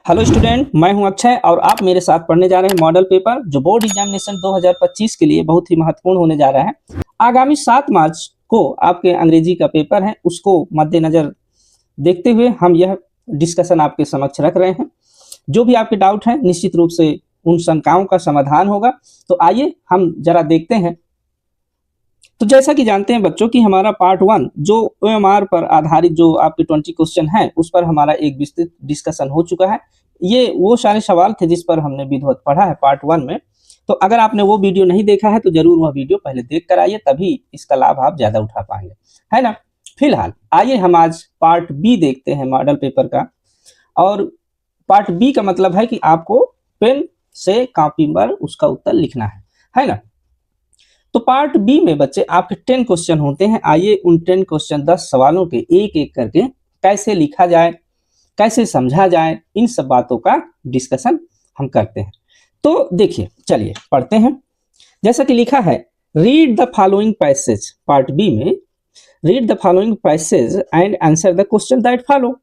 Hello student, मैं हूं अक्षय और आप मेरे साथ पढ़ने जा रहे हैं मॉडल पेपर जो बोर्ड एग्जामिनेशन 2025 के लिए बहुत ही महत्वपूर्ण होने जा रहा है। आगामी 7 मार्च को आपके अंग्रेजी का पेपर है, उसको मद्देनजर देखते हुए हम यह डिस्कशन आपके समक्ष रख रहे हैं। जो भी आपके डाउट हैं निश्चित रूप से उन शंकाओं का समाधान होगा। तो आइए हम जरा देखते हैं। तो जैसा कि जानते हैं बच्चों की हमारा पार्ट 1 जो OMR पर आधारित जो आपके 20 क्वेश्चन है उस पर हमारा एक विस्तृत डिस्कशन हो चुका है। ये वो सारे सवाल थे जिस पर हमने विधिवत पढ़ा है पार्ट 1 में। तो अगर आपने वो वीडियो नहीं देखा है तो जरूर वह वीडियो पहले देख कर आइए, तभी इसका लाभ आप ज्यादा उठा पाएंगे, है ना। फिलहाल आइए हम आज पार्ट बी देखते हैं मॉडल पेपर का। और पार्ट बी का मतलब है कि आपको पेन से कॉपी पर उसका उत्तर लिखना है ना। तो पार्ट बी में बच्चे आपके 10 क्वेश्चन होते हैं। आइए उन 10 क्वेश्चन 10 सवालों के एक एक करके कैसे लिखा जाए, कैसे समझा जाए, इन सब बातों का डिस्कशन हम करते हैं। तो देखिए, चलिए पढ़ते हैं। जैसा कि लिखा है, read the following passage. Part B में read the following passage and answer the question that follow,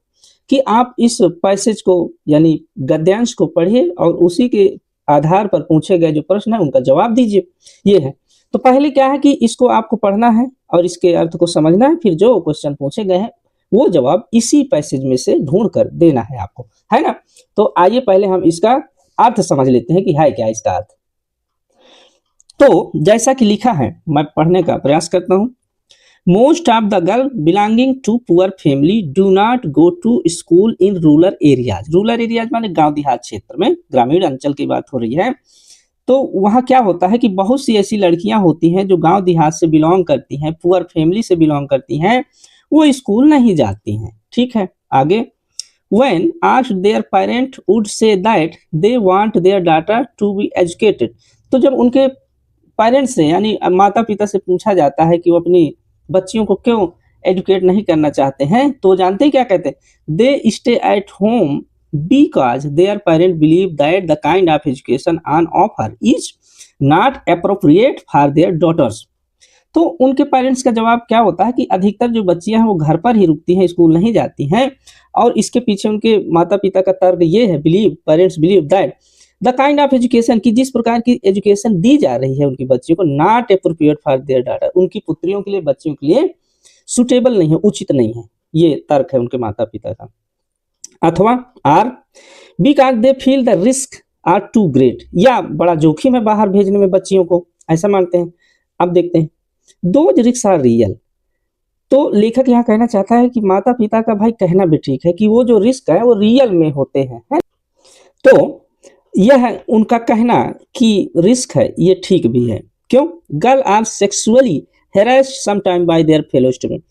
कि आप इस पैसेज को यानी गद्यांश को पढ़िए और उसी के आधार पर पूछे गए जो प्रश्न है उनका जवाब दीजिए। ये है। तो पहले क्या है कि इसको आपको पढ़ना है और इसके अर्थ को समझना है, फिर जो क्वेश्चन पूछे गए हैं वो जवाब इसी पैसेज में से ढूंढ कर देना है आपको, है ना। तो आइए पहले हम इसका अर्थ समझ लेते हैं कि है क्या इसका अर्थ। तो जैसा कि लिखा है, मैं पढ़ने का प्रयास करता हूं। Most of the girl belonging to poor family do not go to school in rural areas. Rural areas माने गांव देहात क्षेत्र में, ग्रामीण अंचल की बात हो रही है। तो वहाँ क्या होता है कि बहुत सी ऐसी लड़कियां होती हैं जो गांव देहात से बिलोंग करती हैं, पुअर फैमिली से बिलोंग करती हैं, वो स्कूल नहीं जाती हैं। ठीक है, आगे। When asked their parent would say that they want their daughter to be educated। तो जब उनके पेरेंट्स से यानी माता पिता से पूछा जाता है कि वो अपनी बच्चियों को क्यों एजुकेट नहीं करना चाहते हैं, तो जानते हैं क्या कहते हैं, they stay at home because their parents believe that the kind of education on offer is not appropriate for their daughters। तो उनके पेरेंट्स का जवाब क्या होता है कि अधिकतर जो बच्चियां हैं वो घर पर ही रुकती हैं, स्कूल नहीं जाती हैं। और इसके पीछे उनके माता पिता का तर्क ये है, parents believe that the kind of education, की जिस प्रकार की एजुकेशन दी जा रही है उनकी बच्चियों को, not appropriate for their daughter, उनकी पुत्रियों के लिए, बच्चियों के लिए सुटेबल नहीं है, उचित नहीं है। ये तर्क है उनके माता पिता का। अथवा are because they feel the risk are too great, या बड़ा जोखिम है बाहर भेजने में बच्चियों को, ऐसा मानते हैं। अब देखते हैं, दोज रिस्क आर रियल। तो लेखक यहाँ कहना चाहता है कि माता पिता का भाई कहना भी ठीक है कि वो जो रिस्क है वो रियल में होते हैं, है? तो यह है उनका कहना कि रिस्क है, ये ठीक भी है। क्यों? Girl are sexually harassed sometime by their fellow student,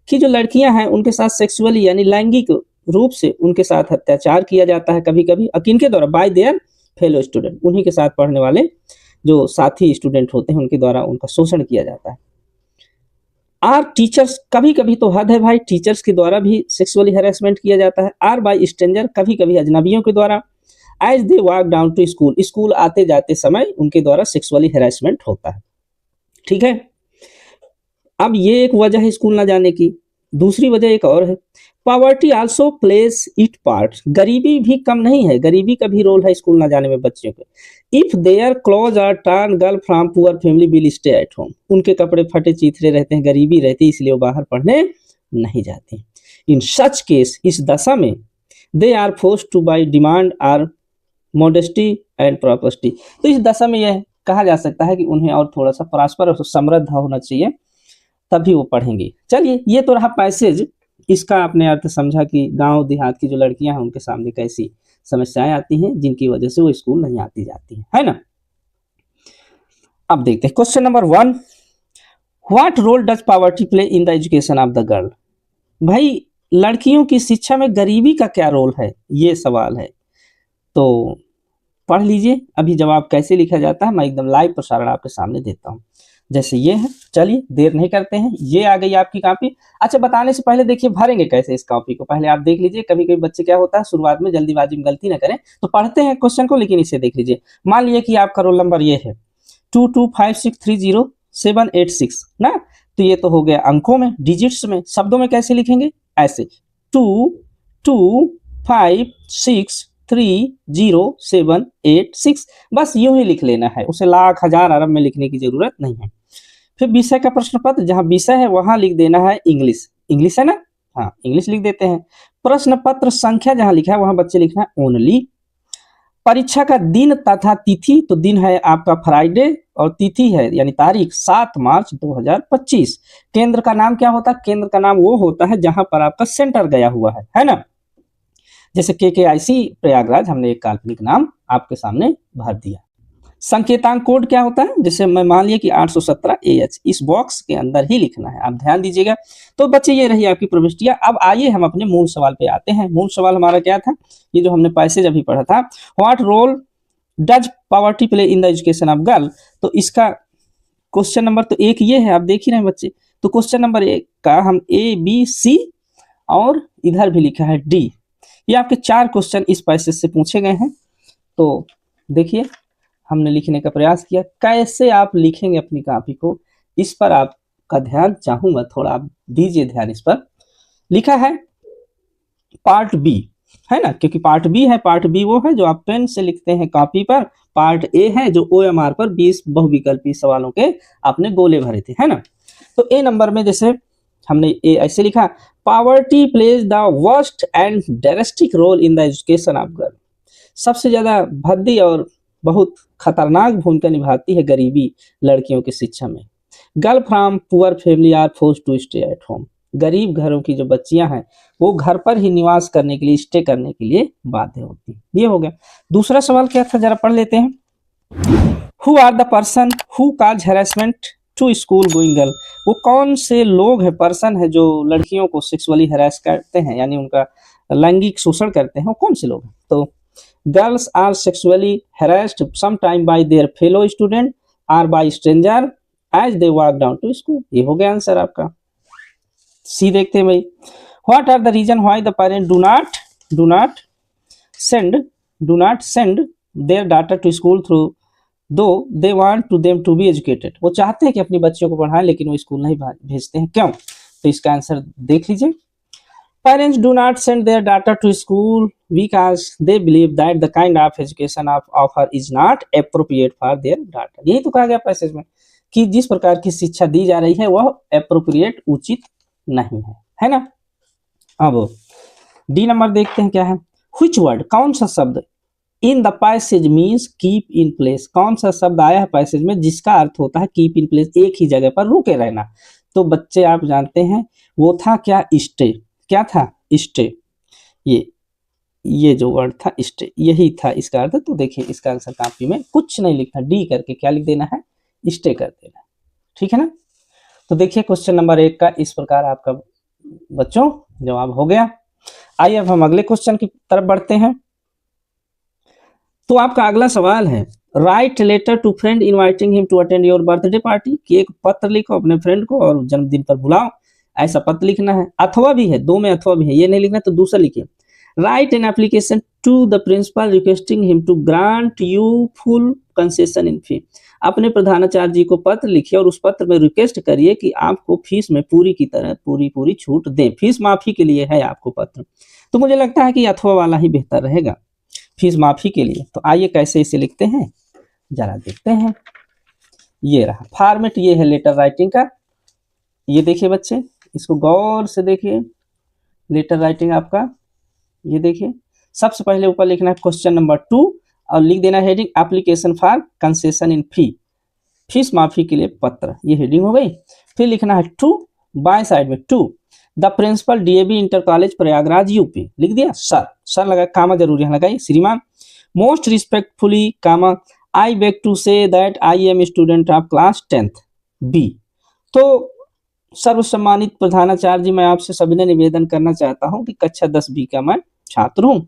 कि जो लड़कियां हैं उनके साथ सेक्सुअली यानी लैंगिक रूप से उनके साथ अत्याचार किया जाता है कभी कभी। किनके द्वारा? बाय देयर फेलो स्टूडेंट, उन्हीं के साथ पढ़ने वाले जो साथी स्टूडेंट होते हैं उनके द्वारा उनका शोषण किया जाता है। आर टीचर्स, कभी कभी तो हद है भाई, टीचर्स के द्वारा भी सेक्सुअली हैरेसमेंट किया जाता है। आर बाय स्ट्रेंजर, कभी कभी अजनबियों के द्वारा। As they walk down to school, school आते जाते समय उनके द्वारा सेक्सुअली हैरेसमेंट होता है। ठीक है, अब ये एक वजह है स्कूल ना जाने की। दूसरी वजह एक और है, poverty also place it part, गरीबी भी कम नहीं है, गरीबी का भी रोल है स्कूल ना जाने में बच्चियों को। If their clothes are torn girl from poor family will stay at home, उनके कपड़े फटे चीथरे रहते हैं, गरीबी रहती है, इसलिए वो बाहर पढ़ने नहीं जाती। इन सच केस, इस दशा में, they are forced to buy demand are modesty and property, तो इस दशा में यह कहा जा सकता है कि उन्हें और थोड़ा सा प्रॉस्पर और समृद्ध होना चाहिए, तभी वो पढ़ेंगी। चलिए, ये तो रहा पैसेज, इसका आपने अर्थ समझा कि गांव देहात की जो लड़कियां हैं उनके सामने कैसी समस्याएं आती हैं जिनकी वजह से वो स्कूल नहीं आती जाती हैं, है ना। अब देखते हैं question number 1, what role does poverty play in the education of the girl. भाई, लड़कियों की शिक्षा में गरीबी का क्या रोल है, ये सवाल है। तो पढ़ लीजिए, अभी जवाब कैसे लिखा जाता है मैं एकदम लाइव प्रसारण आपके सामने देता हूँ। जैसे ये है, चलिए देर नहीं करते हैं, ये आ गई आपकी कॉपी। अच्छा, बताने से पहले देखिए भरेंगे कैसे इस कॉपी को, पहले आप देख लीजिए। कभी कभी बच्चे क्या होता है शुरुआत में जल्दीबाजी में गलती ना करें, तो पढ़ते हैं क्वेश्चन को, लेकिन इसे देख लीजिए। मान लीजिए कि आपका रोल नंबर ये है 2256300786 ना, तो ये तो हो गया अंकों में, डिजिट्स में। शब्दों में कैसे लिखेंगे? ऐसे 2 2 5 6 30,786। बस यूं ही लिख लेना है, उसे लाख हजार अरब में लिखने की जरूरत नहीं है। फिर विषय का प्रश्न पत्र, जहां विषय है वहां लिख देना है इंग्लिश। इंग्लिश है ना, हाँ इंग्लिश लिख देते हैं। प्रश्न पत्र संख्या जहां लिखा है वहां बच्चे लिखना है ओनली। परीक्षा का दिन तथा तिथि, तो दिन है आपका फ्राइडे और तिथि है यानी तारीख 7 मार्च 2025। केंद्र का नाम क्या होता है? केंद्र का नाम वो होता है जहां पर आपका सेंटर गया हुआ है ना। जैसे KKIC प्रयागराज, हमने एक काल्पनिक नाम आपके सामने भर दिया। संकेतांक कोड क्या होता है? जैसे मैं मान लिया कि 817AH, इस बॉक्स के अंदर ही लिखना है, आप ध्यान दीजिएगा। तो बच्चे ये रही आपकी प्रविष्टियां। अब आइए हम अपने मूल सवाल पे आते हैं। मूल सवाल हमारा क्या था? ये जो हमने पैसेज अभी पढ़ा था, what role does poverty play in the education of girl. तो इसका क्वेश्चन नंबर तो एक ये है, आप देख ही रहे हैं बच्चे। तो क्वेश्चन नंबर 1 का हम ABC और इधर भी लिखा है D, ये आपके 4 क्वेश्चन इस पैसेज से पूछे गए हैं। तो देखिए हमने लिखने का प्रयास किया। कैसे आप लिखेंगे अपनी कॉपी को, इस पर आपका ध्यान चाहूंगा, थोड़ा आप दीजिए ध्यान इस पर। लिखा है पार्ट बी, है ना, क्योंकि पार्ट बी है, पार्ट बी वो है जो आप पेन से लिखते हैं कॉपी पर। पार्ट ए है जो OMR पर 20 बहुविकल्पी सवालों के आपने गोले भरे थे, है ना। तो ए नंबर में जैसे हमने ए ऐसे लिखा, poverty plays the worst and drastic role in the education of girl. सबसे ज्यादा भद्दी और बहुत खतरनाक भूमिका निभाती है गरीबी लड़कियों की शिक्षा में। Girl from poor family are forced to stay at home. गरीब घरों की जो बच्चियां हैं वो घर पर ही निवास करने के लिए, स्टे करने के लिए बाध्य होती हैं। ये हो गया। दूसरा सवाल क्या था, जरा पढ़ लेते हैं। Who are the person who cause harassment to school going girl. वो कौन से लोग हैं, पर्सन है जो लड़कियों को सेक्सुअली हैरेस करते हैं, यानी उनका लैंगिक शोषण करते हैं, वो कौन से लोग हैं? तो girls are sexually harassed sometime by their fellow student or by stranger as they walk down to school। ये हो गया आंसर आपका। सी देखते हैं भाई, what are the reason why the parent do not send their daughter to school through though they want to them to be educated। वो चाहते हैं कि अपनी बच्चियों को पढ़ाएं लेकिन वो स्कूल नहीं भेजते हैं, क्यों? तो इसका आंसर देख लीजिए। Parents do not send their daughter to school because they believe that the kind of education of offer is not appropriate for their daughter। यही तो कहा गया पैसेज में कि जिस प्रकार की शिक्षा दी जा रही है वह appropriate, उचित नहीं है ना। अब डी नंबर देखते हैं क्या है। Which word, कौन सा शब्द in the passage means keep in place। कौन सा शब्द आया है पैसेज में जिसका अर्थ होता है keep in place, एक ही जगह पर रुके रहना। तो बच्चे आप जानते हैं वो था क्या? स्टे। क्या था? स्टे। ये जो वर्ड था स्टे, यही था इसका अर्थ। तो देखिए इसका आंसर कॉपी में कुछ नहीं लिखना, डी करके क्या लिख देना है? स्टे कर देना, ठीक है ना। तो देखिए क्वेश्चन नंबर 1 का इस प्रकार आपका बच्चों जवाब हो गया। आइए अब हम अगले क्वेश्चन की तरफ बढ़ते हैं। तो आपका अगला सवाल है, write letter to friend inviting him to attend your birthday party. कि एक पत्र लिखो अपने फ्रेंड को और जन्मदिन पर बुलाओ, ऐसा पत्र लिखना है। अथवा भी है, 2 में अथवा भी है, ये नहीं लिखना तो दूसरा लिखिए। Write an application to the principal requesting him to grant you full concession in fee. अपने प्रधानाचार्य जी को पत्र लिखिए और उस पत्र में रिक्वेस्ट करिए कि आपको फीस में पूरी की तरह पूरी छूट दें, फीस माफी के लिए है आपको पत्र। तो मुझे लगता है कि अथवा वाला ही बेहतर रहेगा फीस माफी के लिए। तो आइए कैसे इसे लिखते हैं जरा देखते हैं। ये रहा फॉर्मेट, ये है लेटर राइटिंग का। ये देखिए बच्चे, इसको गौर से देखिए, लेटर राइटिंग आपका ये देखिए। सबसे पहले ऊपर लिखना है क्वेश्चन नंबर 2 और लिख देना heading application for concession in fee, fees माफी के लिए पत्र, ये हेडिंग हो गई। फिर लिखना है 2, बाएं साइड में 2, the principal DAV inter college Prayagraj UP, लिख दिया। सर लगा, कामा जरूरी है लगाई। श्रीमान most respectfully comma I beg to say that I am student of class 10th B। तो सर्वसम्मानित प्रधानाचार्य जी, मैं आपसे सविनय निवेदन करना चाहता हूं कि कक्षा 10B का मैं छात्र हूं।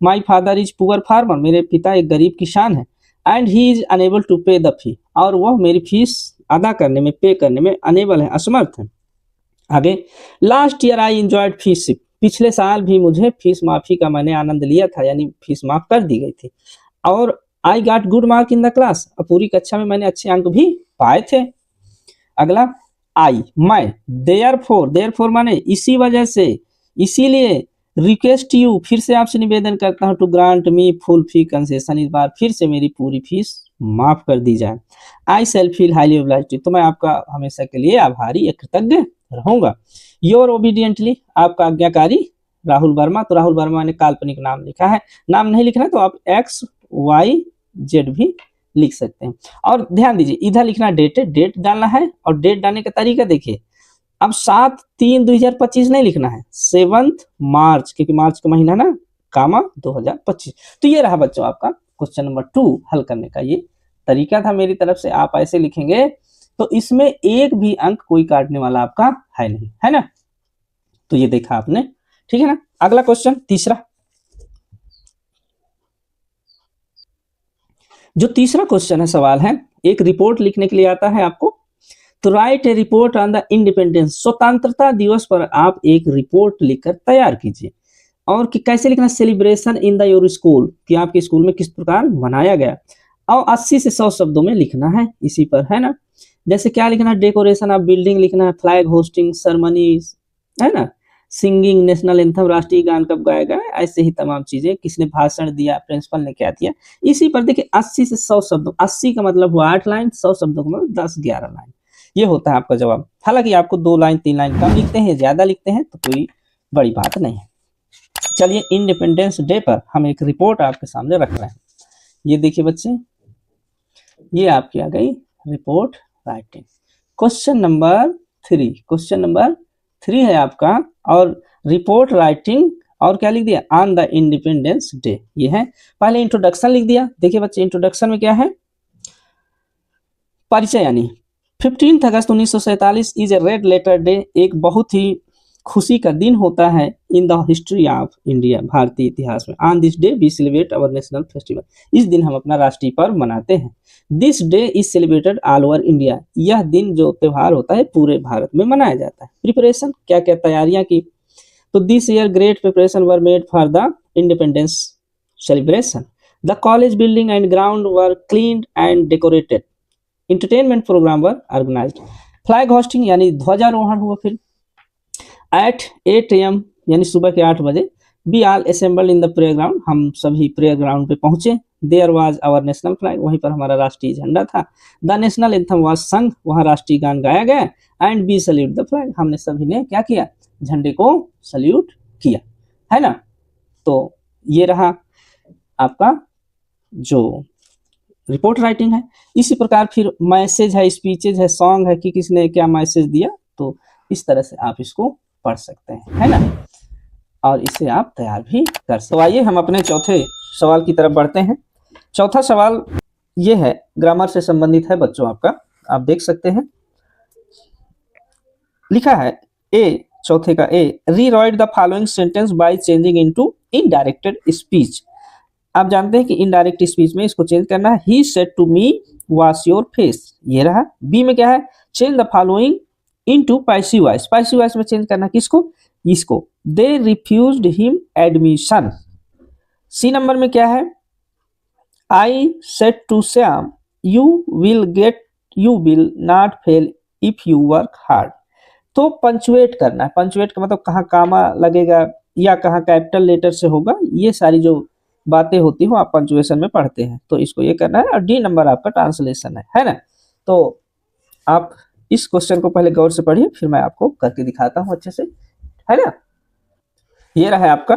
My father is poor farmer, मेरे पिता एक गरीब किसान है। And he is unable to pay the fee, और वह मेरी फीस अदा करने में, पे करने में अनेबल है, असमर्थ है। आगे, लास्ट ईयर आई एंजॉयड फीसशिप, पिछले साल भी मुझे फीस माफी का मैंने आनंद लिया था, यानी फीस माफ कर दी गई थी। और I got good mark in the class, पूरी कक्षा में मैंने अच्छे अंक भी पाए थे। अगला, आई मैं, देयरफॉर माने इसी वजह से, इसीलिए, रिक्वेस्ट यू, फिर से आपसे निवेदन करता हूँ, to grant me full fee concession, इस बार फिर से मेरी पूरी फीस माफ कर दी जाए। आई सेल फील हाईली ऑब्लाइज्ड, तो मैं आपका हमेशा के लिए आभारी या कृतज्ञ रहूंगा। योर ओबीडियंटली, आपका आज्ञाकारी राहुल वर्मा। तो राहुल वर्मा ने काल्पनिक नाम लिखा है, नाम नहीं लिखना है तो आप XYZ भी लिख सकते हैं। और ध्यान दीजिए इधर लिखना डेट है, डेट डालना है, और डेट डालने का तरीका देखिए, अब 7/3/2025 नहीं लिखना है, 7 मार्च, क्योंकि मार्च का महीना ना, कामा 2025। तो ये रहा बच्चों आपका क्वेश्चन नंबर 2 हल करने का ये तरीका था मेरी तरफ से। आप ऐसे लिखेंगे तो इसमें एक भी अंक कोई काटने वाला आपका है नहीं, है ना। तो ये देखा आपने, ठीक है ना। अगला क्वेश्चन तीसरा, जो तीसरा क्वेश्चन है, सवाल है, एक रिपोर्ट लिखने के लिए आता है आपको, तो right A report on the independence, स्वतंत्रता दिवस पर आप एक रिपोर्ट लिखकर तैयार कीजिए। और कि कैसे लिखना, celebration in the your school, कि आपके स्कूल में किस प्रकार मनाया गया, और 80 से 100 शब्दों में लिखना है इसी पर, है ना। जैसे क्या लिखना है, डेकोरेशन ऑफ बिल्डिंग लिखना है, फ्लैग होस्टिंग सेरेमनीज, है ना, सिंगिंग नेशनल एंथम, राष्ट्रीय गान कब गाया गया, ऐसे ही तमाम चीजें, किसने भाषण दिया, प्रिंसिपल ने क्या दिया, इसी पर देखिए 80 से 100 शब्दों, 80 का मतलब हुआ 8 लाइन, 100 शब्दों का मतलब 10-11 लाइन, ये होता है आपका जवाब। हालांकि आपको 2 लाइन 3 लाइन कम लिखते हैं, ज्यादा लिखते हैं तो कोई बड़ी बात नहीं है। चलिए इंडिपेंडेंस डे पर हम एक रिपोर्ट आपके सामने रख रहे हैं। ये देखिए बच्चे, ये आपकी आ गई report writing. Question number 3, question number 3 है आपका, और रिपोर्ट राइटिंग, और क्या लिख दिया, ऑन द इंडिपेंडेंस डे, ये है। पहले इंट्रोडक्शन लिख दिया। देखिए बच्चे इंट्रोडक्शन में क्या है, परिचय, यानी 15 August 1947 is a red letter day, एक बहुत ही खुशी का दिन होता है in the history of India, भारतीय इतिहास में। On this day we celebrate our national festival, इस दिन हम अपना राष्ट्रीय पर्व मनाते हैं। This day is celebrated all over India, यह दिन जो त्यौहार होता है पूरे भारत में मनाया जाता है। प्रिपरेशन, क्या क्या तैयारियां की, तो this year great preparation were made for the independence celebration, the college building and ground were cleaned and decorated, entertainment programme were organised, flag hosting यानी ध्वजारोहण हुआ, फिर एट 8 AM यानी सुबह के 8 बजे, we all assembled in the prayer ground, हम सभी प्रेयर ग्राउंड पे पहुंचे, there was our national flag, वहीं पर हमारा राष्ट्रीय झंडा था, द नेशनल एंथम वाज संग, वहाँ राष्ट्रीय गान गाया गया, and we salute the flag, हमने सभी ने क्या किया, झंडे को सल्यूट किया, है ना। तो ये रहा आपका जो रिपोर्ट राइटिंग है। इसी प्रकार फिर मैसेज है, स्पीचेज है, सॉन्ग है, कि किसने क्या मैसेज दिया, तो इस तरह से आप इसको पढ़ सकते हैं, है ना, और इसे आप तैयार भी कर सकते। तो आइए हम अपने चौथे सवाल की तरफ बढ़ते हैं। चौथा सवाल ये है, ग्रामर से संबंधित है बच्चों आपका, आप देख सकते हैं, लिखा है ए, चौथे का A, rewrite the following sentence by changing into indirected speech. आप जानते हैं कि इनडायरेक्ट स्पीच में इसको चेंज करना है, he said to me wash your face, ये रहा। बी में क्या है, change the following into passive voice, passive voice में चेंज करना किसको, इसको, they refused him admission. C number में क्या है, I said to Shyam you will not fail if you work hard. तो पंचुएट करना है, पंचुएट का मतलब कहाँ कामा लगेगा या कहाँ कैपिटल लेटर से होगा, ये सारी जो बातें होती हो आप पंचुएशन में पढ़ते हैं, तो इसको ये करना है। और डी नंबर आपका ट्रांसलेशन है ना। तो आप इस क्वेश्चन को पहले गौर से पढ़िए, फिर मैं आपको करके दिखाता हूं अच्छे से, है ना। ये रहा है आपका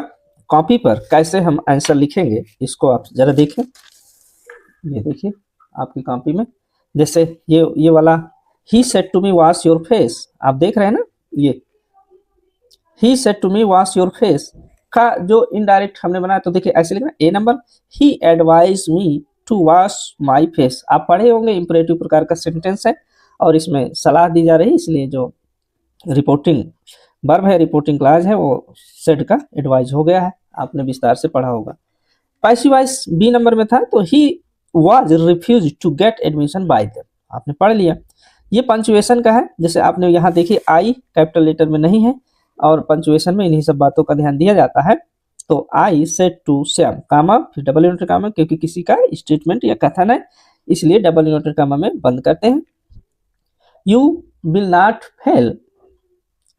कॉपी पर कैसे हम आंसर लिखेंगे, इसको आप जरा देखें। ये देखिए आपकी कॉपी में, जैसे ये वाला he said to me wash your face, आप देख रहे हैं ना, ये he said to me wash your face का जो इनडायरेक्ट हमने बनाया, तो देखिए ऐसे लिखना, A number, he advised me to wash my face. आप पढ़े होंगे, इंपरेटिव प्रकार का सेंटेंस है और इसमें सलाह दी जा रही है, इसलिए जो रिपोर्टिंग वर्ब है, रिपोर्टिंग क्लॉज है, वो सेड का एडवाइज हो गया है, आपने विस्तार से पढ़ा होगा। पैसिव वॉइस बी नंबर में था, तो he was refuse to get admission by them, आपने पढ़ लिया। ये पंचुएशन का है, जैसे आपने यहाँ देखिए आई कैपिटल लेटर में नहीं है, और पंचुएशन में इन्हीं सब बातों का ध्यान दिया जाता है। तो आई सेड टू श्याम, कामा फिर डबल इन्वर्टेड कामा, क्योंकि किसी का स्टेटमेंट या कथन है, इसलिए डबल इन्वर्टेड कामा में बंद करते हैं। You will not fail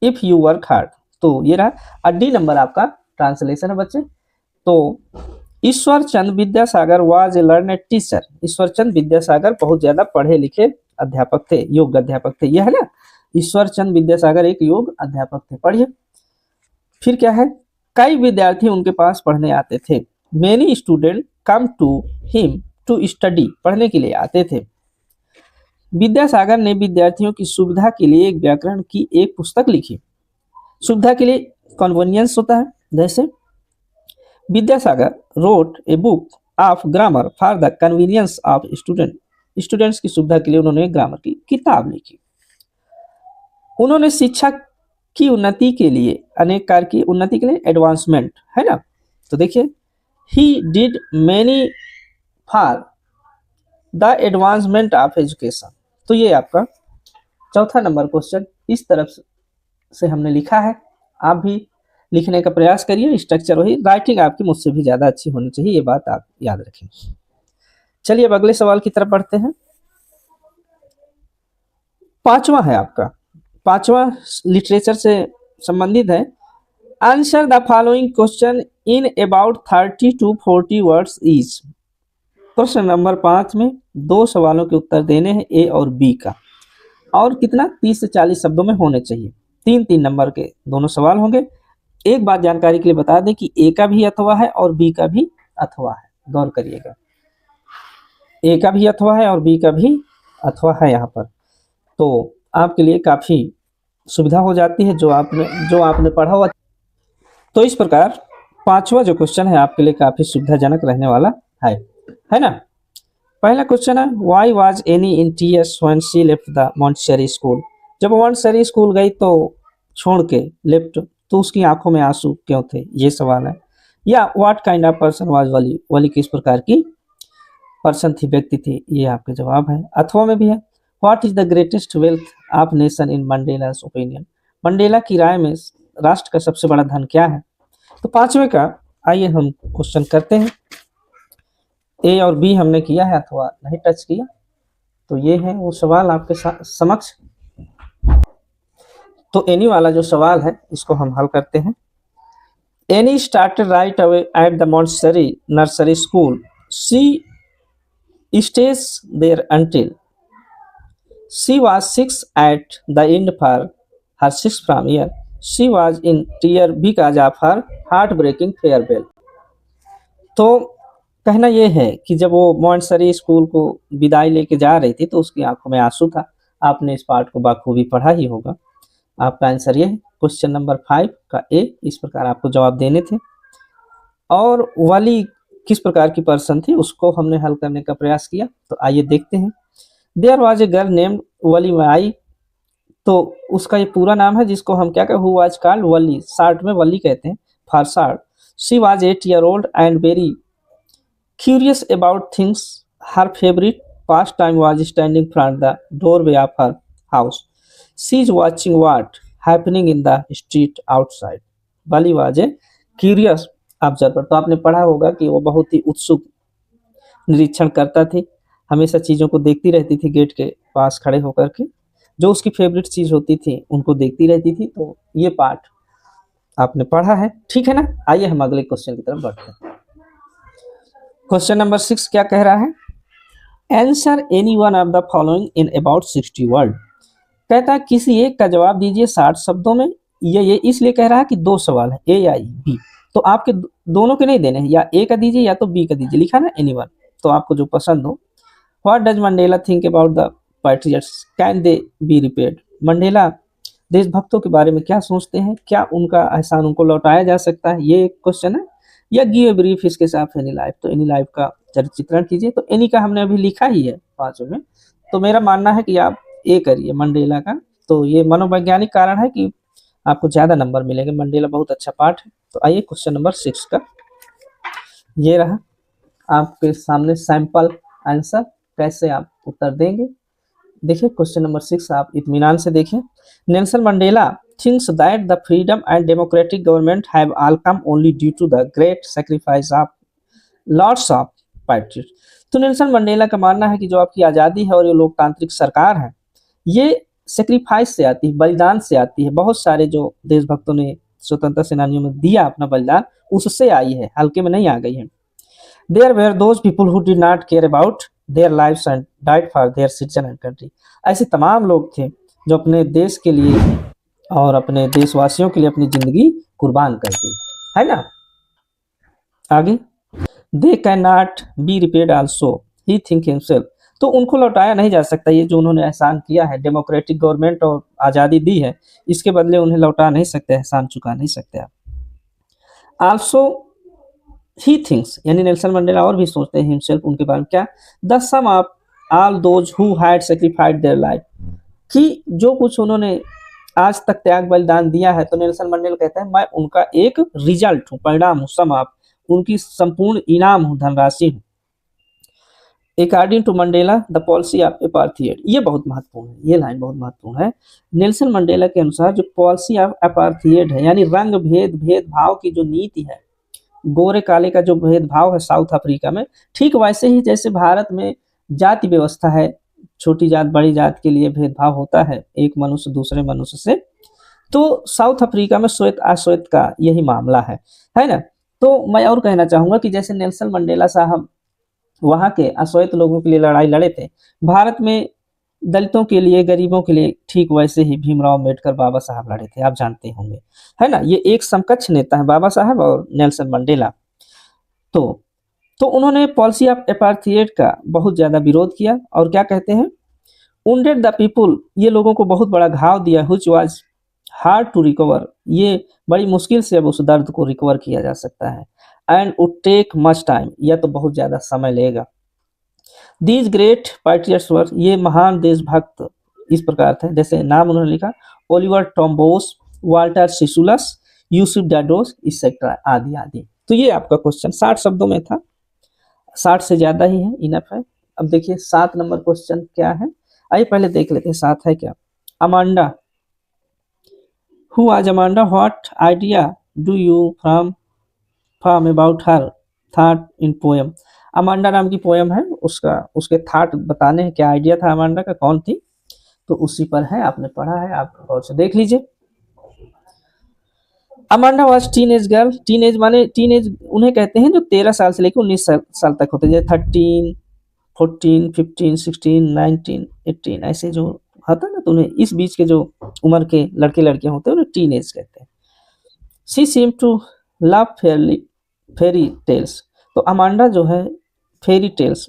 if you work hard, तो ये रहा। और डी नंबर आपका ट्रांसलेशन है बच्चे। तो Ishwar Chand Vidyasagar was a learned teacher. Ishwar Chand Vidyasagar बहुत ज्यादा पढ़े लिखे अध्यापक थे, योग्य अध्यापक थे। यह है ना, ईश्वर चंद विद्यासागर एक योग्य अध्यापक थे। पढ़िए फिर क्या है, कई विद्यार्थी उनके पास पढ़ने आते थे। Many student come to him to study, पढ़ने के लिए आते थे। विद्यासागर ने विद्यार्थियों की सुविधा के लिए एक व्याकरण की एक पुस्तक लिखी। सुविधा के लिए कन्वीनियंस होता है, जैसे Vidyasagar wrote a book of grammar for the convenience of student. Students की सुविधा के लिए उन्होंने ग्रामर की किताब लिखी। उन्होंने शिक्षा की उन्नति के लिए अनेक कार्य की, उन्नति के लिए एडवांसमेंट है ना। तो देखिए he did many for the advancement of education. तो ये आपका चौथा नंबर क्वेश्चन इस तरफ से हमने लिखा है। आप भी लिखने का प्रयास करिए, स्ट्रक्चर वही, राइटिंग आपकी मुझसे भी ज़्यादा अच्छी होनी चाहिए, ये बात आप याद रखें। चलिए अब अगले सवाल की तरफ बढ़ते हैं। पांचवा है आपका, पांचवा लिटरेचर से संबंधित है। Answer the following question in about 30 to 40 words each. प्रश्न नंबर 5 में 2 सवालों के उत्तर देने हैं, ए और बी का, और कितना 30 से 40 शब्दों में होने चाहिए। 3-3 नंबर के दोनों सवाल होंगे। एक बात जानकारी के लिए बता दें कि ए का भी अथवा है और बी का भी अथवा है, गौर करिएगा। ए का भी अथवा है और बी का भी अथवा है यहाँ पर, तो आपके लिए काफ़ी सुविधा हो जाती है जो आपने पढ़ा हुआ। तो इस प्रकार पांचवा जो क्वेश्चन है आपके लिए काफ़ी सुविधाजनक रहने वाला है ना। पहला क्वेश्चन है, why was any in tears when she left the Montessori school. जब मॉन्टेसरी स्कूल गई तो छोड़ के लेफ्ट, तो उसकी आंखों में आंसू क्यों थे, ये सवाल है। या what kind of person was Vali, Vali किस प्रकार की पर्सन थी, व्यक्ति थी, ये आपके जवाब है। अथवा में भी है, what is the greatest wealth of nation in Mandela's opinion. Mandela की राय में राष्ट्र का सबसे बड़ा धन क्या है। तो पांचवे का आइए हम क्वेश्चन करते हैं। ए और बी हमने किया है, अथवा नहीं टच किया, तो ये है वो सवाल आपके समक्ष। तो एनी वाला जो सवाल है इसको हम हल करते हैं। Anne started right away at the Montessori nursery school, she stays there until she was 6 at the end for her 6th prom year. She was in tears because of her heartbreaking farewell. तो कहना ये है कि जब वो Montessori school को विदाई लेके जा रही थी तो उसकी आंखों में आंसू था। आपने इस पार्ट को बाखूबी पढ़ा ही होगा। आपका आंसर ये है, क्वेश्चन नंबर 5 का ए। इस प्रकार आपको जवाब देने थे। और वली किस प्रकार की पर्सन थी उसको हमने हल करने का प्रयास किया। तो आइए देखते हैं। There was a girl named Vali माई, तो उसका ये पूरा नाम है जिसको हम क्या कहते हैं, who was called Wali, short में वली कहते हैं, for short. She was 8 years old and very curious about things. Her favourite past time was standing front the doorway of her house. She is watching what happening in the street outside. Wali was a curious observer. तो आपने पढ़ा होगा कि वो बहुत ही उत्सुक निरीक्षण करता थी, हमेशा चीज़ों को देखती रहती थी गेट के पास खड़े होकर के, जो उसकी फेवरेट चीज़ होती थी उनको देखती रहती थी। तो ये पार्ट आपने पढ़ा है, ठीक है ना। आइए हम अगले क्वेश्चन की तरफ बढ़ते हैं। क्वेश्चन नंबर 6 क्या कह रहा है, answer any one of the following in about 60 word. कहता है किसी एक का जवाब दीजिए 60 शब्दों में। ये इसलिए कह रहा है कि 2 सवाल है, ए या बी, तो आपके दोनों के नहीं देने हैं, या ए का दीजिए या तो बी का दीजिए। लिखा ना एनी वन, तो आपको जो पसंद हो। What does Mandela think about the patriots? Can they be repaid? Mandela देशभक्तों के बारे में क्या सोचते हैं, क्या उनका एहसान उनको लौटाया जा सकता है, ये एक क्वेश्चन है। या गिव ए ब्रीफ इसके साथ एनी लाइफ, तो एनी लाइफ का चित्रण कीजिए। तो एनी का हमने अभी लिखा ही है 5 में, तो मेरा मानना है कि आप ए करिए मंडेला का। तो ये मनोवैज्ञानिक कारण है कि आपको ज़्यादा नंबर मिलेंगे। मंडेला बहुत अच्छा पार्ट है। तो आइए क्वेश्चन नंबर 6 का ये रहा आपके सामने सैंपल आंसर, कैसे आप उत्तर देंगे। देखिए क्वेश्चन नंबर 6 आप इत्मीनान से देखिए। Nelson Mandela thinks that the freedom and democratic government have all come only due to the great sacrifice of lots of patriots. तो नेल्सन मंडेला का मानना है कि जो आपकी आज़ादी है और ये लोकतांत्रिक सरकार है, ये सेक्रीफाइस से आती है, बलिदान से आती है। बहुत सारे जो देशभक्तों ने स्वतंत्रता सेनानियों में दिया अपना बलिदान, उससे आई है, हल्के में नहीं आ गई है। There were those people who did not care about their lives and died for their citizen and country. ऐसे तमाम लोग थे जो अपने देश के लिए और अपने देशवासियों के लिए अपनी जिंदगी कुर्बान कर दी, है ना। आगे, they can not be repaid also he think himself. तो उनको लौटाया नहीं जा सकता, ये जो उन्होंने एहसान किया है, डेमोक्रेटिक गवर्नमेंट और आज़ादी दी है, इसके बदले उन्हें लौटा नहीं सकते, एहसान चुका नहीं सकते आप। आल्सो ही थिंक्स, यानी नेल्सन मंडेला और भी सोचते हैं हिमसेल्फ, उनके बारे में क्या, the sum of all those who had sacrificed their life, कि जो कुछ उन्होंने आज तक त्याग बलिदान दिया है, तो नेल्सन मंडेला कहता है मैं उनका एक रिजल्ट हूँ, परिणाम हूँ, सम ऑफ, उनकी संपूर्ण इनाम हूँ, धनराशि हूँ। According to Mandela the policy of apartheid, ये बहुत महत्वपूर्ण है, ये लाइन बहुत महत्वपूर्ण है। नेल्सन मंडेला के अनुसार जो पॉलिसी ऑफ अपार्थाइड है, यानी रंग भेदभाव की जो नीति है, गोरे काले का जो भेदभाव है साउथ अफ्रीका में, ठीक वैसे ही जैसे भारत में जाति व्यवस्था है, छोटी जात बड़ी जात के लिए भेदभाव होता है एक मनुष्य दूसरे मनुष्य से, तो साउथ अफ्रीका में श्वेत अश्वेत का यही मामला है ना। तो मैं और कहना चाहूंगा कि जैसे नेल्सन मंडेला साहब वहाँ के अश्वेत लोगों के लिए लड़ाई लड़े थे, भारत में दलितों के लिए, गरीबों के लिए ठीक वैसे ही भीमराव अम्बेडकर, बाबा साहब लड़े थे, आप जानते होंगे, है ना। ये एक समकक्ष नेता है बाबा साहब और नेल्सन मंडेला। तो उन्होंने पॉलिसी ऑफ अपार्थाइड का बहुत ज्यादा विरोध किया, और क्या कहते हैं, वुंडेड द पीपुल, ये लोगों को बहुत बड़ा घाव दिया, which was hard to recover, ये बड़ी मुश्किल से अब उस दर्द को रिकवर किया जा सकता है, and would take much time, यह तो बहुत ज्यादा समय लेगा। दीज ग्रेट पार्टियर्स वर, ये महान देशभक्त इस प्रकार थे, जैसे नाम उन्होंने लिखा, ओलिवर टॉम्बोस, वाल्टर सिसुलस, यूसुफ डाडोस, एक्सेट्रा, आदि आदि। तो ये आपका क्वेश्चन 60 शब्दों में था, 60 से ज्यादा ही है, इनफ है। अब देखिए 7 नंबर क्वेश्चन क्या है, आइए पहले देख लेते हैं 7 है क्या। Amanda, who was Amanda, what idea do you from about her thought in poem. Amanda नाम की पोएम है, उसके थॉट बताने हैं, क्या आइडिया था अमांडा का, कौन थी, तो उसी पर है, आपने पढ़ा है, आप गौर से देख लीजिए। Amanda was teenage girl, teenage माने टीनेज उन्हें कहते हैं जो 13 साल से लेकर 19 साल तक होते हैं, जैसे 13, 14, 15, 16, 19, 18, ऐसे जो होता है ना, तो उन्हें इस बीच के जो उम्र के लड़के लड़कियां होते हैं उन्हें टीनेज कहते हैं। She seem to love fairy tales, तो अमांडा जो है फेरी टेल्स,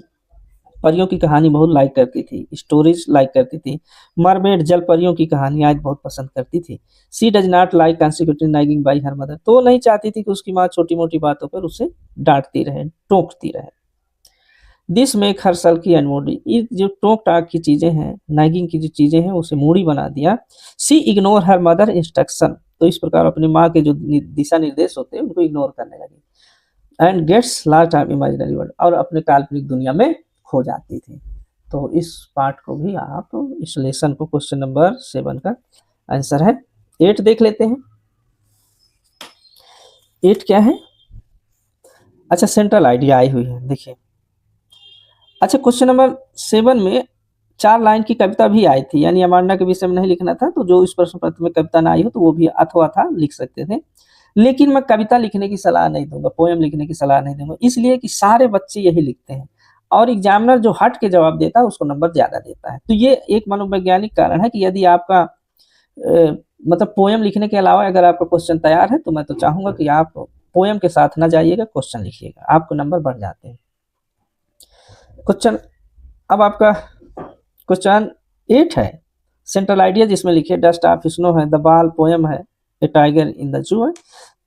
परियों की कहानी बहुत लाइक करती थी, स्टोरीज लाइक करती थी, मरमेड जल परियों की कहानियां बहुत पसंद करती थी। She does not like consecutive nagging by her mother, तो नहीं चाहती थी कि उसकी माँ छोटी मोटी बातों पर उसे डांटती रहे, टोकती रहे। This make her sulky and moody, ये जो टोक टाक की चीजें हैं, नाइगिंग की जो चीजें हैं, उसे मूडी बना दिया। सी इग्नोर हर मदर इंस्ट्रक्शन, तो इस प्रकार अपनी माँ के जो दिशा निर्देश होते हैं उनको इग्नोर करने लगी। And gets last time imaginary world, और अपने काल्पनिक दुनिया में खो जाती थी। तो इस पार्ट को भी आप, इस लेसन को, क्वेश्चन नंबर 7 का आंसर है। 8 देख लेते हैं, 8 क्या है, अच्छा सेंट्रल आइडिया आई हुई है, देखिए। अच्छा क्वेश्चन नंबर 7 में 4 लाइन की कविता भी आई थी, यानी अमांडा के विषय में नहीं लिखना था, तो जो इस प्रश्न पत्र में कविता ना आई हो तो वो भी अथवा था लिख सकते थे, लेकिन मैं कविता लिखने की सलाह नहीं दूंगा, पोएम लिखने की सलाह नहीं दूंगा, इसलिए कि सारे बच्चे यही लिखते हैं, और एग्जामिनर जो हट के जवाब देता है उसको नंबर ज्यादा देता है। तो ये एक मनोवैज्ञानिक कारण है कि यदि आपका मतलब पोएम लिखने के अलावा अगर आपका क्वेश्चन तैयार है, तो मैं तो चाहूंगा कि आप पोएम के साथ ना जाइएगा, क्वेश्चन लिखिएगा, आपको नंबर बढ़ जाते हैं। क्वेश्चन, अब आपका क्वेश्चन 8 है, सेंट्रल आइडिया, जिसमें लिखिए डस्ट ऑफ स्नो है, द बाल पोएम है, ए टाइगर इन द जू है।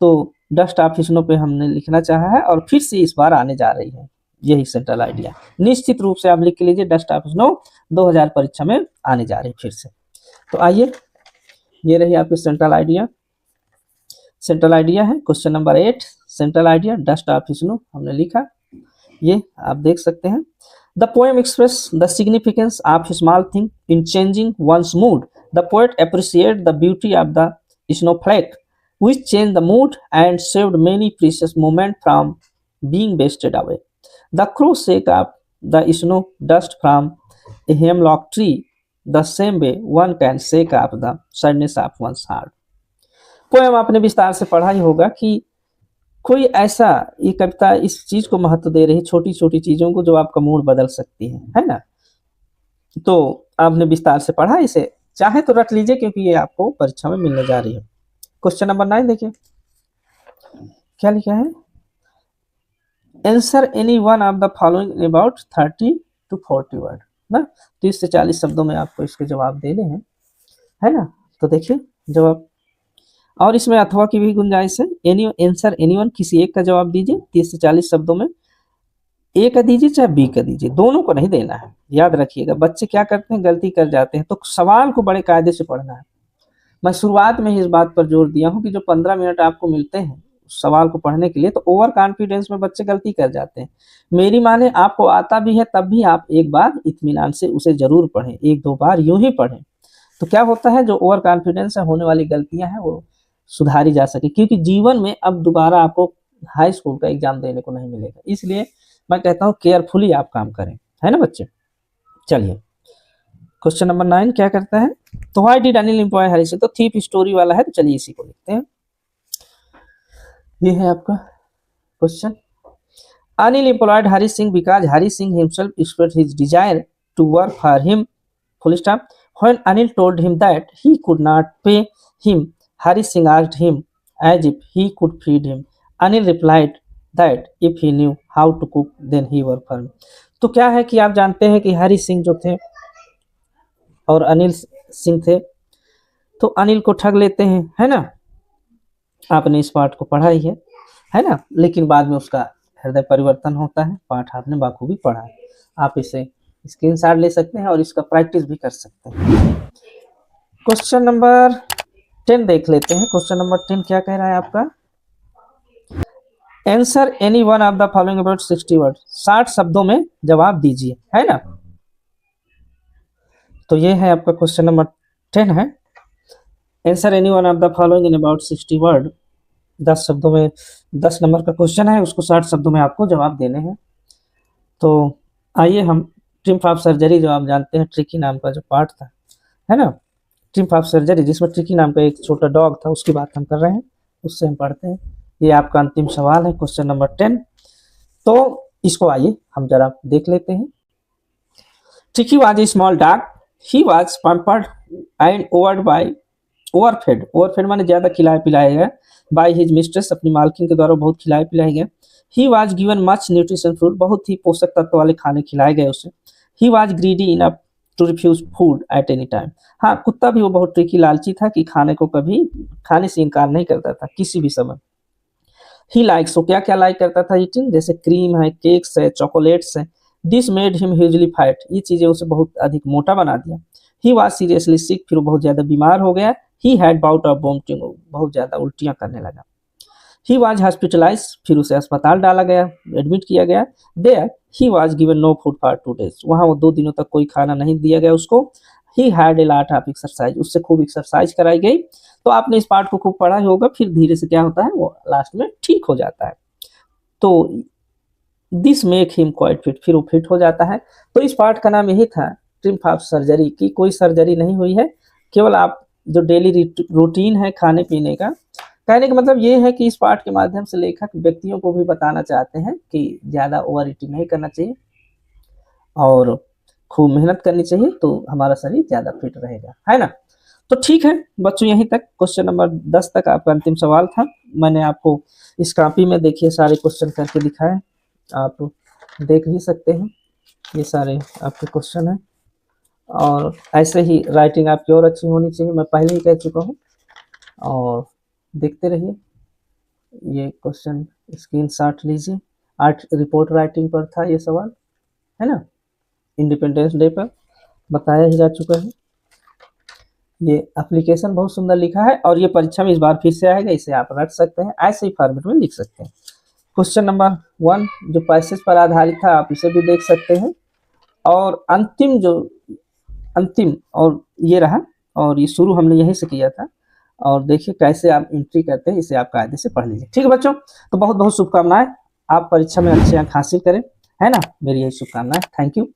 तो डस्ट ऑफ स्नो पे हमने लिखना चाहा है, और फिर से इस बार आने जा रही है, यही सेंट्रल आइडिया निश्चित रूप से आप लिख के लीजिए, डस्ट ऑफ स्नो 2000 परीक्षा में आने जा रही है फिर से। तो आइए, ये रही आपकी सेंट्रल आइडिया, सेंट्रल आइडिया है question number 8, central idea dust of snow हमने लिखा, ये आप देख सकते हैं। The poem express the significance of small thing in changing one's mood, the poet appreciate the beauty of the snowflake which changed the mood and saved many precious moments from being wasted away. The crow shake up the snow dust from a hemlock tree the same way one can shake up the sadness of one's heart. Poem आपने विस्तार से पढ़ा ही होगा कि कोई ऐसा, ये कविता इस चीज को महत्व दे रही, छोटी छोटी चीजों को जो आपका मूड बदल सकती है ना। तो आपने विस्तार से पढ़ा, इसे चाहे तो रट लीजिए क्योंकि ये आपको परीक्षा में मिलने जा रही है। क्वेश्चन नंबर 9 देखिए क्या लिखा है, answer any one of the following in about 30 to 40 word ना, 30 से 40 शब्दों में आपको इसके जवाब देने हैं, है ना। तो देखिए जवाब, और इसमें अथवा की भी गुंजाइश है। एनी आंसर एनीवन, किसी एक का जवाब दीजिए 30 से 40 शब्दों में, ए का दीजिए चाहे बी का दीजिए, दोनों को नहीं देना है। याद रखिएगा बच्चे क्या करते हैं, गलती कर जाते हैं, तो सवाल को बड़े कायदे से पढ़ना है। मैं शुरुआत में ही इस बात पर जोर दिया हूं कि जो 15 मिनट आपको मिलते हैं सवाल को पढ़ने के लिए, तो ओवर कॉन्फिडेंस में बच्चे गलती कर जाते हैं। मेरी माने आपको आता भी है तब भी आप एक बार इत्मीनान से उसे जरूर पढ़ें, एक दो बार यूं ही पढ़ें, तो क्या होता है जो ओवर कॉन्फिडेंस से होने वाली गलतियां हैं वो सुधारी जा सके, क्योंकि जीवन में अब दोबारा आपको हाई स्कूल का एग्जाम देने को नहीं मिलेगा। इसलिए मैं कहता हूँ केयरफुली आप काम करें, है ना बच्चे। चलिए क्वेश्चन नंबर 9 क्या करता है, तो why did Anil employ Hari Singh, तो थीप स्टोरी वाला है, तो चलिए इसी को लिखते हैं। ये है आपका question, Anil employed Hari Singh because Hari Singh himself expressed his desire to work for him, full stop. When Anil told him that he could not pay him, Hari Singh asked him as if he could feed him, Anil replied that if he knew how to cook then he work for him. तो क्या है कि आप जानते हैं कि हरी सिंह जो थे और अनिल सिंह थे, तो अनिल को ठग लेते हैं, है ना। आपने इस पाठ को पढ़ा ही है ना, लेकिन बाद में उसका हृदय परिवर्तन होता है। पाठ आपने बाखूबी पढ़ा है, आप इसे स्क्रीनशॉट ले सकते हैं और इसका प्रैक्टिस भी कर सकते हैं। क्वेश्चन नंबर 10 देख लेते हैं। क्वेश्चन नंबर 10 क्या कह रहा है आपका, answer any one of the following about 60 word, 60 शब्दों में जवाब दीजिए, है ना। तो ये है आपका क्वेश्चन नंबर 10 है, answer any one of the following in about 60 word, 10 शब्दों में, 10 नंबर का क्वेश्चन है, उसको 60 शब्दों में आपको जवाब देने हैं। तो आइए हम ट्रिम्फ ऑफ सर्जरी, जो आप जानते हैं ट्रिकी नाम का जो पार्ट था, है ना, ट्रिम्फ ऑफ सर्जरी जिसमें ट्रिकी नाम का एक छोटा डॉग था, उसकी बात हम कर रहे हैं, उससे हम पढ़ते हैं। ये आपका अंतिम सवाल है क्वेश्चन नंबर 10, तो इसको आइए हम जरा देख लेते हैं। Tricki was a small dog, he was pampered and overfed, overfed माने ज्यादा खिलाया पिलाया गया, बाय हिज मिस्ट्रेस, अपनी मालकिन के द्वारा बहुत खिलाया पिलाया गया। He was given much nutrition food, बहुत ही पोषक तत्व वाले खाने खिलाए गए उसे। He was greedy enough to refuse food at any time, हाँ कुत्ता भी वो बहुत ट्रिकी लालची था कि खाने को कभी खाने से इनकार नहीं करता था किसी भी समय। ही लाइक्स, वो क्या क्या लाइक करता था ईटिंग, जैसे क्रीम है, केक्स है, चॉकलेट्स है। This made him hugely fat, ये चीजें उसे बहुत अधिक मोटा बना दिया। ही वाज सीरियसली सिक, फिर वो बहुत ज्यादा बीमार हो गया। He had bout of vomiting, बहुत ज्यादा उल्टियां करने लगा। ही वाज हॉस्पिटलाइज, फिर उसे अस्पताल डाला गया, एडमिट किया गया। There he was given no food for 2 days, वहां वो 2 दिनों तक कोई खाना नहीं दिया गया उसको। He had a lot of exercise, उससे खूब एक्सरसाइज कराई गई। तो आपने इस पार्ट को खूब पढ़ा ही होगा, फिर धीरे से क्या होता है वो लास्ट में ठीक हो जाता है। तो this make him quite fit, फिर वो फिट हो जाता है। तो इस पार्ट का नाम यही था ट्रिम्फ ऑफ सर्जरी, की कोई सर्जरी नहीं हुई है, केवल आप जो डेली रूटीन है खाने पीने का, कहने का मतलब ये है कि इस पाठ के माध्यम से लेखक व्यक्तियों को भी बताना चाहते हैं कि ज़्यादा ओवर ईटिंग नहीं करना चाहिए और खूब मेहनत करनी चाहिए, तो हमारा शरीर ज़्यादा फिट रहेगा, है ना। तो ठीक है बच्चों, यहीं तक क्वेश्चन नंबर 10 तक आपका अंतिम सवाल था। मैंने आपको इस कॉपी में देखिए सारे क्वेश्चन करके दिखाए, आप देख ही सकते हैं, ये सारे आपके क्वेश्चन हैं। और ऐसे ही राइटिंग आपकी और अच्छी होनी चाहिए, मैं पहले ही कह चुका हूँ, और देखते रहिए। ये क्वेश्चन स्क्रीनशॉट लीजिए, आर्ट रिपोर्ट राइटिंग पर था ये सवाल, है ना, इंडिपेंडेंस डे पर बताया ही जा चुका है। ये एप्लीकेशन बहुत सुंदर लिखा है और ये परीक्षा में इस बार फिर से आएगा, इसे आप रख सकते हैं, ऐसे ही फॉर्मेट में लिख सकते हैं। क्वेश्चन नंबर 1 जो पैसेज पर आधारित था आप इसे भी देख सकते हैं, और अंतिम और ये रहा, और ये शुरू हमने यहीं से किया था, और देखिए कैसे आप एंट्री करते हैं, इसे आप कायदे से पढ़ लीजिए। ठीक है बच्चों, तो बहुत बहुत शुभकामनाएं, आप परीक्षा में अच्छे अंक हासिल करें, है ना, मेरी यही शुभकामनाएं। Thank you.